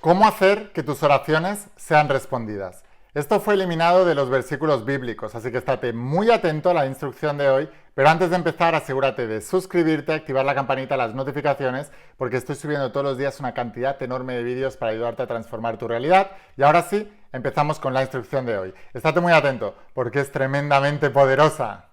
¿Cómo hacer que tus oraciones sean respondidas? Esto fue eliminado de los versículos bíblicos, así que estate muy atento a la instrucción de hoy, pero antes de empezar asegúrate de suscribirte, activar la campanita, las notificaciones, porque estoy subiendo todos los días una cantidad enorme de vídeos para ayudarte a transformar tu realidad. Y ahora sí, empezamos con la instrucción de hoy. Estate muy atento, porque es tremendamente poderosa.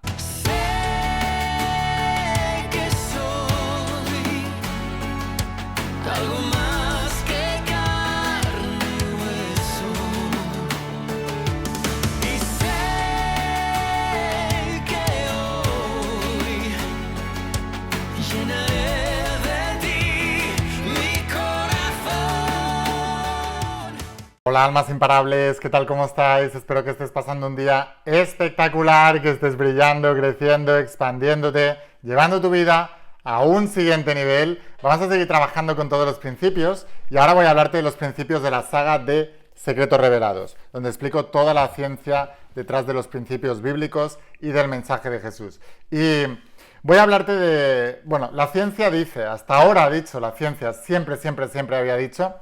Hola almas imparables, ¿qué tal? ¿Cómo estáis? Espero que estés pasando un día espectacular, que estés brillando, creciendo, expandiéndote, llevando tu vida a un siguiente nivel. Vamos a seguir trabajando con todos los principios y ahora voy a hablarte de los principios de la saga de Secretos Revelados, donde explico toda la ciencia detrás de los principios bíblicos y del mensaje de Jesús. Y voy a hablarte de... Bueno, la ciencia dice, hasta ahora ha dicho la ciencia, siempre había dicho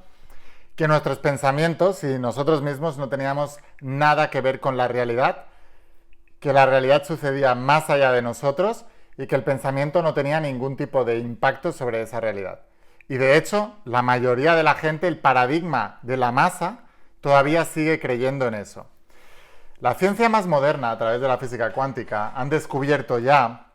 que nuestros pensamientos y nosotros mismos no teníamos nada que ver con la realidad, que la realidad sucedía más allá de nosotros y que el pensamiento no tenía ningún tipo de impacto sobre esa realidad. Y de hecho, la mayoría de la gente, el paradigma de la masa, todavía sigue creyendo en eso. La ciencia más moderna, a través de la física cuántica, han descubierto ya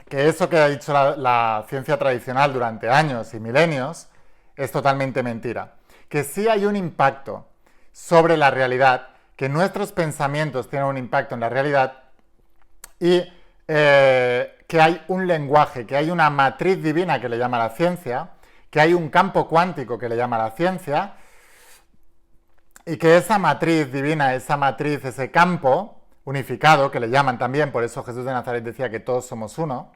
que eso que ha dicho la ciencia tradicional durante años y milenios es totalmente mentira. Que sí hay un impacto sobre la realidad, que nuestros pensamientos tienen un impacto en la realidad y que hay un lenguaje, que hay una matriz divina que le llama la ciencia, que hay un campo cuántico que le llama la ciencia y que esa matriz divina, ese campo unificado, que le llaman también, por eso Jesús de Nazaret decía que todos somos uno,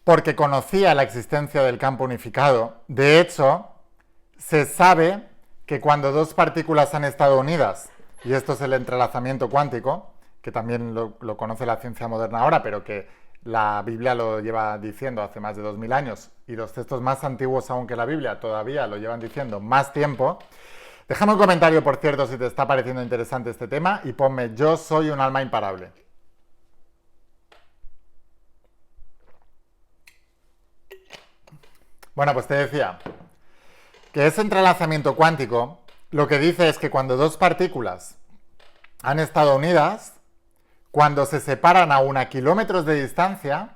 porque conocía la existencia del campo unificado. De hecho, se sabe que cuando dos partículas han estado unidas, y esto es el entrelazamiento cuántico, que también lo conoce la ciencia moderna ahora, pero que la Biblia lo lleva diciendo hace más de 2000 años, y los textos más antiguos aún que la Biblia todavía lo llevan diciendo más tiempo. Déjame un comentario, por cierto, si te está pareciendo interesante este tema, y ponme "yo soy un alma imparable". Bueno, pues te decía que ese entrelazamiento cuántico lo que dice es que cuando dos partículas han estado unidas, cuando se separan a kilómetros de distancia,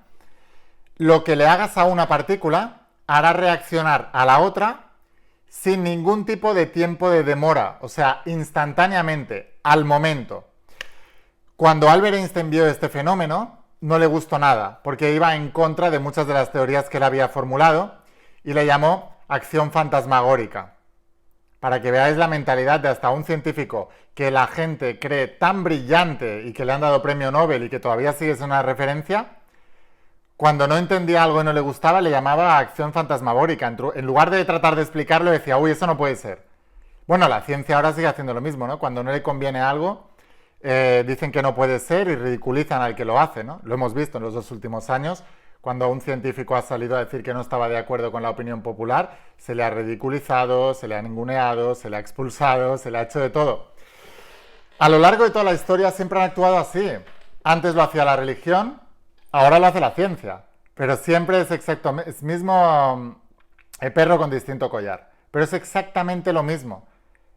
lo que le hagas a una partícula hará reaccionar a la otra sin ningún tipo de tiempo de demora, o sea, instantáneamente, al momento. Cuando Albert Einstein vio este fenómeno, no le gustó nada, porque iba en contra de muchas de las teorías que él había formulado y le llamó acción fantasmagórica. Para que veáis la mentalidad de hasta un científico que la gente cree tan brillante y que le han dado premio Nobel y que todavía sigue siendo una referencia, cuando no entendía algo y no le gustaba, le llamaba acción fantasmagórica. En lugar de tratar de explicarlo, decía, uy, eso no puede ser. Bueno, la ciencia ahora sigue haciendo lo mismo, ¿no? Cuando no le conviene algo, dicen que no puede ser y ridiculizan al que lo hace, ¿no? Lo hemos visto en los 2 últimos años. Cuando un científico ha salido a decir que no estaba de acuerdo con la opinión popular, se le ha ridiculizado, se le ha ninguneado, se le ha expulsado, se le ha hecho de todo. A lo largo de toda la historia siempre han actuado así. Antes lo hacía la religión, ahora lo hace la ciencia. Pero siempre es mismo perro con distinto collar. Pero es exactamente lo mismo.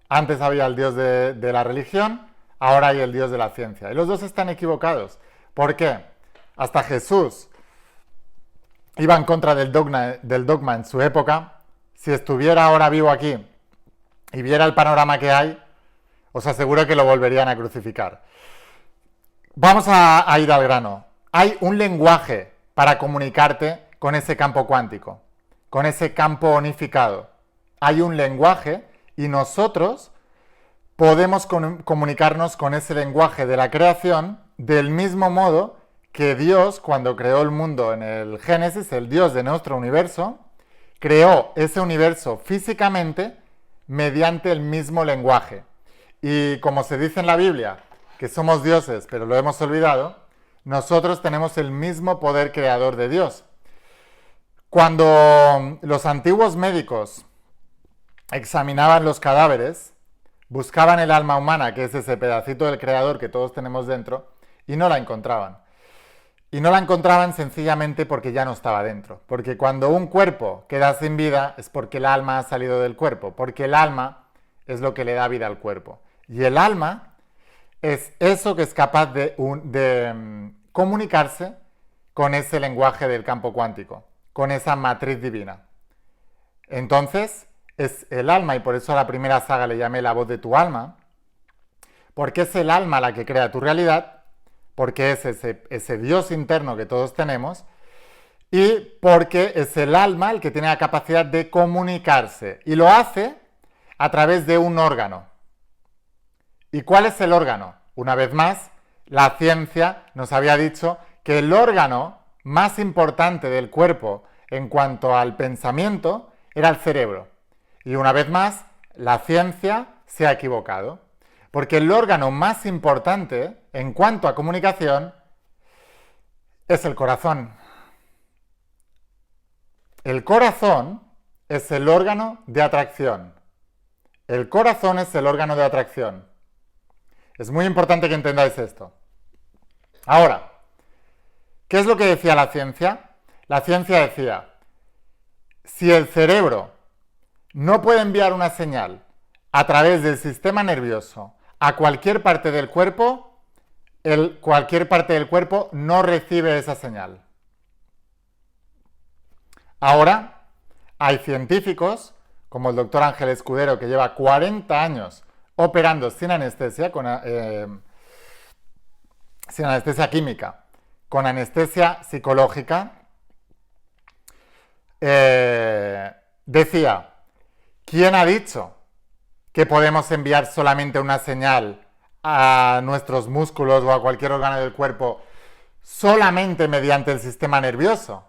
Antes había el dios de la religión, ahora hay el dios de la ciencia. Y los dos están equivocados. ¿Por qué? Hasta Jesús iba en contra del dogma en su época. Si estuviera ahora vivo aquí y viera el panorama que hay, os aseguro que lo volverían a crucificar. Vamos a ir al grano. Hay un lenguaje para comunicarte con ese campo cuántico, con ese campo unificado. Hay un lenguaje y nosotros podemos comunicarnos con ese lenguaje de la creación del mismo modo que Dios, cuando creó el mundo en el Génesis, el Dios de nuestro universo, creó ese universo físicamente mediante el mismo lenguaje. Y como se dice en la Biblia, que somos dioses, pero lo hemos olvidado, nosotros tenemos el mismo poder creador de Dios. Cuando los antiguos médicos examinaban los cadáveres, buscaban el alma humana, que es ese pedacito del creador que todos tenemos dentro, y no la encontraban. Y no la encontraban sencillamente porque ya no estaba dentro. Porque cuando un cuerpo queda sin vida es porque el alma ha salido del cuerpo, porque el alma es lo que le da vida al cuerpo. Y el alma es eso que es capaz de comunicarse con ese lenguaje del campo cuántico, con esa matriz divina. Entonces, es el alma, y por eso a la primera saga le llamé La voz de tu alma, porque es el alma la que crea tu realidad, porque es ese Dios interno que todos tenemos, y porque es el alma el que tiene la capacidad de comunicarse, y lo hace a través de un órgano. ¿Y cuál es el órgano? Una vez más, la ciencia nos había dicho que el órgano más importante del cuerpo en cuanto al pensamiento era el cerebro. Y una vez más, la ciencia se ha equivocado. Porque el órgano más importante en cuanto a comunicación es el corazón. El corazón es el órgano de atracción. El corazón es el órgano de atracción. Es muy importante que entendáis esto. Ahora, ¿qué es lo que decía la ciencia? La ciencia decía, si el cerebro no puede enviar una señal a través del sistema nervioso a cualquier parte del cuerpo, cualquier parte del cuerpo no recibe esa señal. Ahora, hay científicos, como el doctor Ángel Escudero, que lleva 40 años operando sin anestesia, sin anestesia química, con anestesia psicológica, decía, ¿quién ha dicho que podemos enviar solamente una señal a nuestros músculos o a cualquier órgano del cuerpo solamente mediante el sistema nervioso?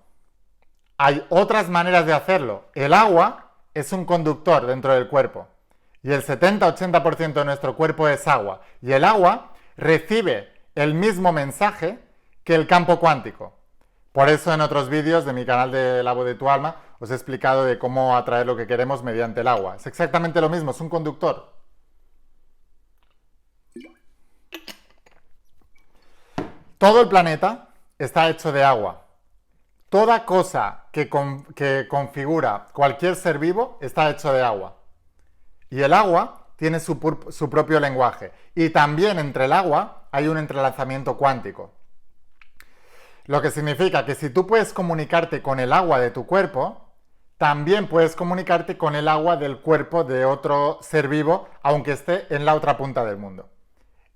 Hay otras maneras de hacerlo. El agua es un conductor dentro del cuerpo y el 70-80% de nuestro cuerpo es agua, y el agua recibe el mismo mensaje que el campo cuántico. Por eso en otros vídeos de mi canal de La voz de tu alma os he explicado de cómo atraer lo que queremos mediante el agua. Es exactamente lo mismo, es un conductor. Todo el planeta está hecho de agua. Toda cosa que configura cualquier ser vivo está hecho de agua. Y el agua tiene su propio lenguaje. Y también entre el agua hay un entrelazamiento cuántico. Lo que significa que si tú puedes comunicarte con el agua de tu cuerpo, también puedes comunicarte con el agua del cuerpo de otro ser vivo, aunque esté en la otra punta del mundo.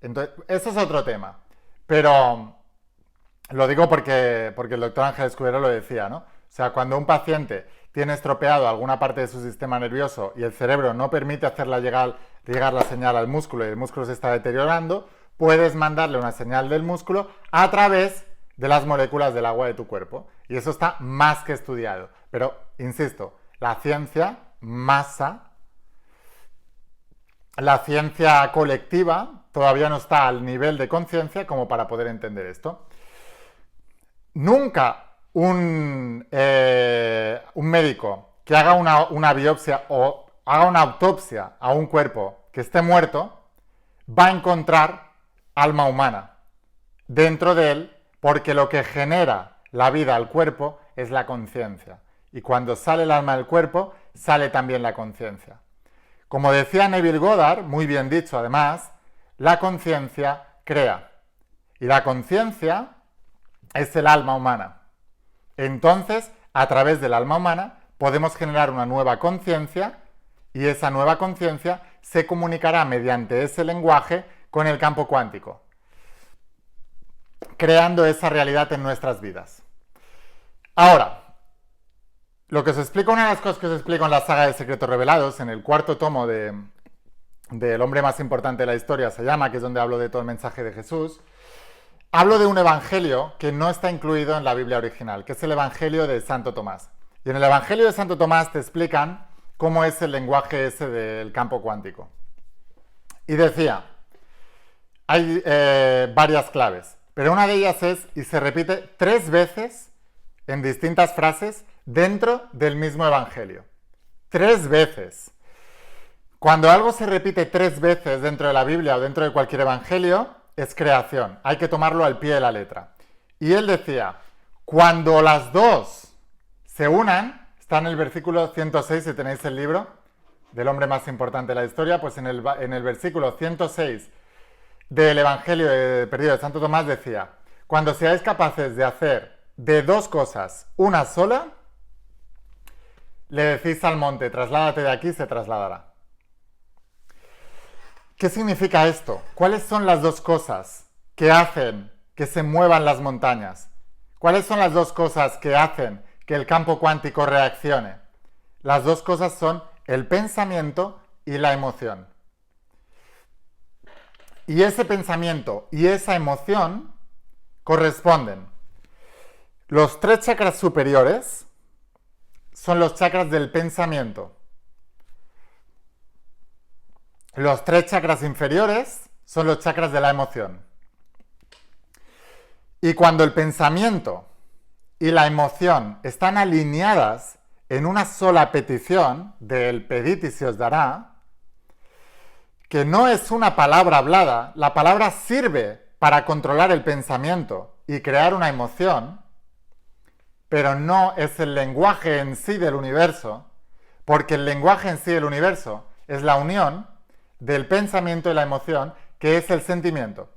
Entonces, eso es otro tema. Pero lo digo porque el doctor Ángel Escudero lo decía, ¿no? O sea, cuando un paciente tiene estropeado alguna parte de su sistema nervioso y el cerebro no permite hacerla llegar la señal al músculo y el músculo se está deteriorando, puedes mandarle una señal del músculo a través de las moléculas del agua de tu cuerpo. Y eso está más que estudiado. Pero, insisto, la ciencia la ciencia colectiva todavía no está al nivel de conciencia como para poder entender esto. Nunca un médico que haga una biopsia o haga una autopsia a un cuerpo que esté muerto va a encontrar alma humana dentro de él, porque lo que genera la vida al cuerpo es la conciencia. Y cuando sale el alma del cuerpo, sale también la conciencia. Como decía Neville Goddard, muy bien dicho además, la conciencia crea. Y la conciencia es el alma humana. Entonces, a través del alma humana, podemos generar una nueva conciencia, y esa nueva conciencia se comunicará mediante ese lenguaje con el campo cuántico, creando esa realidad en nuestras vidas. Ahora, lo que os explico, una de las cosas que os explico en la saga de Secretos Revelados, en el cuarto tomo del hombre más importante de la historia, se llama, que es donde hablo de todo el mensaje de Jesús, hablo de un evangelio que no está incluido en la Biblia original, que es el evangelio de Santo Tomás. Y en el evangelio de Santo Tomás te explican cómo es el lenguaje ese del campo cuántico. Y decía, hay varias claves, pero una de ellas es, y se repite 3 veces en distintas frases dentro del mismo evangelio. 3 veces. Cuando algo se repite 3 veces dentro de la Biblia o dentro de cualquier evangelio, es creación. Hay que tomarlo al pie de la letra. Y él decía, cuando las dos se unan, está en el versículo 106, si tenéis el libro del hombre más importante de la historia, pues en el versículo 106 del Evangelio perdido de Santo Tomás decía, cuando seáis capaces de hacer de 2 cosas una sola, le decís al monte, trasládate de aquí, se trasladará. ¿Qué significa esto? ¿Cuáles son las 2 cosas que hacen que se muevan las montañas? ¿Cuáles son las 2 cosas que hacen que el campo cuántico reaccione? Las 2 cosas son el pensamiento y la emoción. Y ese pensamiento y esa emoción corresponden. Los 3 chakras superiores son los chakras del pensamiento. Los 3 chakras inferiores son los chakras de la emoción. Y cuando el pensamiento y la emoción están alineadas en una sola petición del pedid y se os dará, que no es una palabra hablada, la palabra sirve para controlar el pensamiento y crear una emoción, pero no es el lenguaje en sí del universo, porque el lenguaje en sí del universo es la unión del pensamiento y la emoción, que es el sentimiento,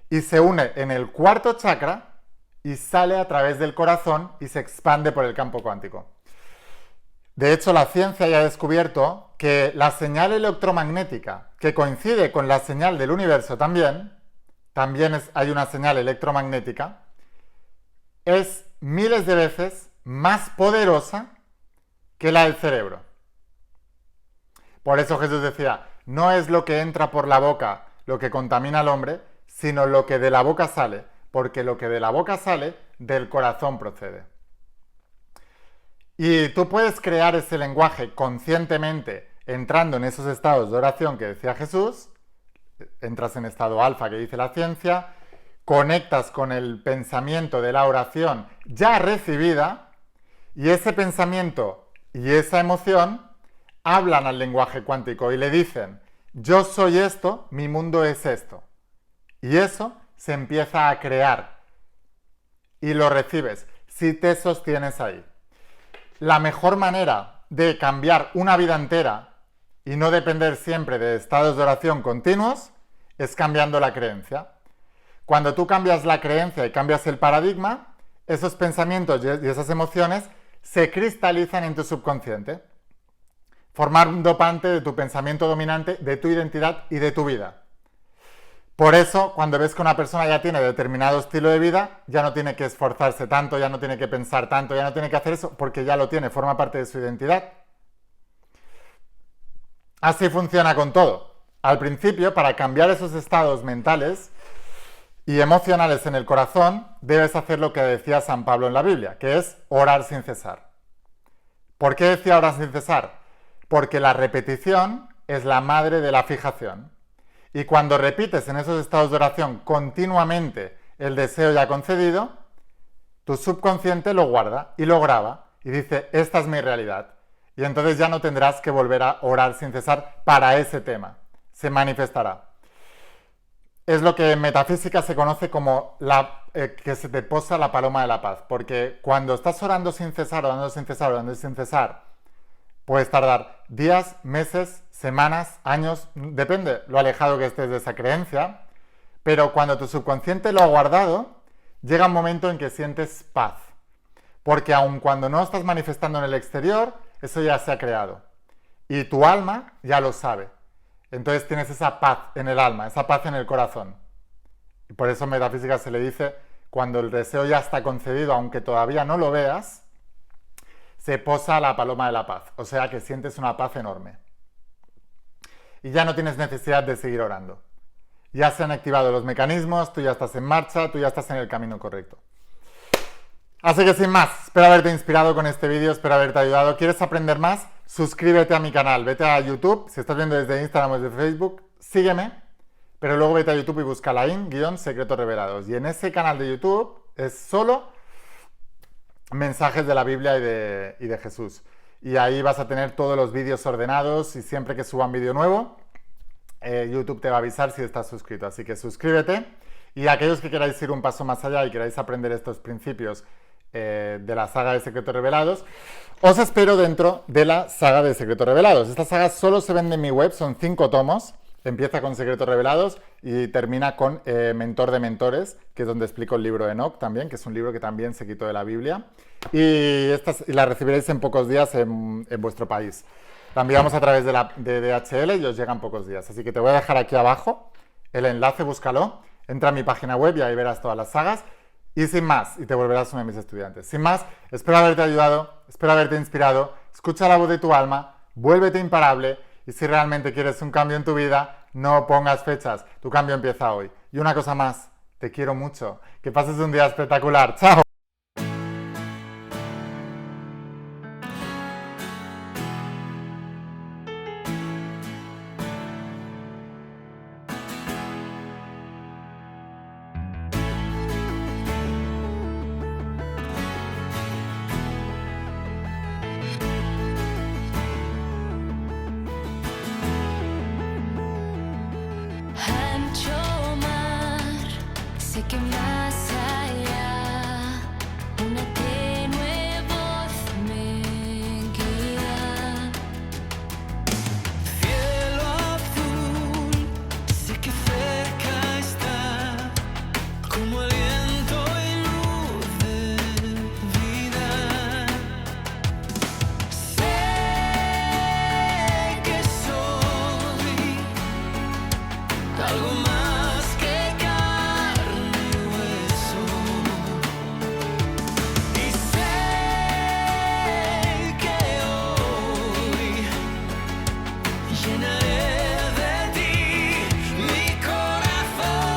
y se une en el 4º chakra y sale a través del corazón y se expande por el campo cuántico. De hecho, la ciencia ya ha descubierto que la señal electromagnética, que coincide con la señal del universo también hay una señal electromagnética, es miles de veces más poderosa que la del cerebro. Por eso Jesús decía, no es lo que entra por la boca lo que contamina al hombre, sino lo que de la boca sale, porque lo que de la boca sale, del corazón procede. Y tú puedes crear ese lenguaje conscientemente entrando en esos estados de oración que decía Jesús, entras en estado alfa que dice la ciencia, conectas con el pensamiento de la oración ya recibida y ese pensamiento y esa emoción hablan al lenguaje cuántico y le dicen, yo soy esto, mi mundo es esto. Y eso se empieza a crear y lo recibes si te sostienes ahí. La mejor manera de cambiar una vida entera y no depender siempre de estados de oración continuos es cambiando la creencia. Cuando tú cambias la creencia y cambias el paradigma, esos pensamientos y esas emociones se cristalizan en tu subconsciente, formando parte de tu pensamiento dominante, de tu identidad y de tu vida. Por eso, cuando ves que una persona ya tiene determinado estilo de vida, ya no tiene que esforzarse tanto, ya no tiene que pensar tanto, ya no tiene que hacer eso, porque ya lo tiene, forma parte de su identidad. Así funciona con todo. Al principio, para cambiar esos estados mentales y emocionales en el corazón, debes hacer lo que decía San Pablo en la Biblia, que es orar sin cesar. ¿Por qué decía orar sin cesar? Porque la repetición es la madre de la fijación. Y cuando repites en esos estados de oración continuamente el deseo ya concedido, tu subconsciente lo guarda y lo graba y dice, esta es mi realidad. Y entonces ya no tendrás que volver a orar sin cesar para ese tema. Se manifestará. Es lo que en metafísica se conoce como que se te posa la paloma de la paz. Porque cuando estás orando sin cesar, orando sin cesar, orando sin cesar, puedes tardar días, meses, semanas, años, depende lo alejado que estés de esa creencia, pero cuando tu subconsciente lo ha guardado, llega un momento en que sientes paz. Porque aun cuando no estás manifestando en el exterior, eso ya se ha creado. Y tu alma ya lo sabe. Entonces tienes esa paz en el alma, esa paz en el corazón. Y por eso en metafísica se le dice, cuando el deseo ya está concedido, aunque todavía no lo veas, se posa la paloma de la paz. O sea que sientes una paz enorme. Y ya no tienes necesidad de seguir orando. Ya se han activado los mecanismos, tú ya estás en marcha, tú ya estás en el camino correcto. Así que sin más, espero haberte inspirado con este vídeo, espero haberte ayudado. ¿Quieres aprender más? Suscríbete a mi canal, vete a YouTube, si estás viendo desde Instagram o desde Facebook, sígueme, pero luego vete a YouTube y busca Laín-Secretos Revelados. Y en ese canal de YouTube es solo mensajes de la Biblia y de Jesús. y ahí vas a tener todos los vídeos ordenados y siempre que suba un vídeo nuevo, YouTube te va a avisar si estás suscrito. Así que suscríbete, y aquellos que queráis ir un paso más allá y queráis aprender estos principios de la saga de Secretos Revelados, os espero dentro de la saga de Secretos Revelados. Esta saga solo se vende en mi web, son 5 tomos. Empieza con Secretos Revelados y termina con Mentor de Mentores, que es donde explico el libro de Enoch también, que es un libro que también se quitó de la Biblia. Y la recibiréis en pocos días en vuestro país. La enviamos a través de DHL y os llega en pocos días. Así que te voy a dejar aquí abajo el enlace, búscalo, entra a mi página web y ahí verás todas las sagas. Y sin más, y te volverás uno de mis estudiantes. Sin más, espero haberte ayudado, espero haberte inspirado. Escucha la voz de tu alma, vuélvete imparable, y si realmente quieres un cambio en tu vida, no pongas fechas. Tu cambio empieza hoy. Y una cosa más, te quiero mucho. Que pases un día espectacular. ¡Chao! Ancho mar, sé que más allá una tenue voz me guía. Cielo azul, sé que cerca está, como aliento y luz de vida. Sé que soy algo más que carne y hueso, y sé que hoy llenaré de ti mi corazón.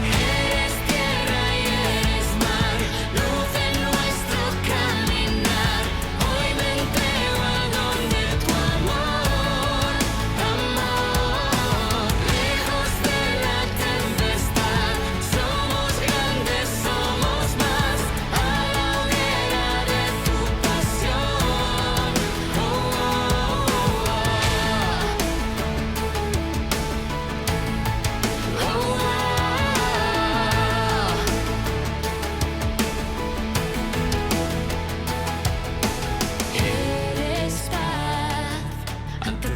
Eres tierra y eres mar, luz en nuestro caminar. Hoy me entrego al don de tu amor, amor. Lejos de la tempestad, somos grandes, somos más, a la hoguera de tu pasión. Oh, oh, oh. Eres paz ante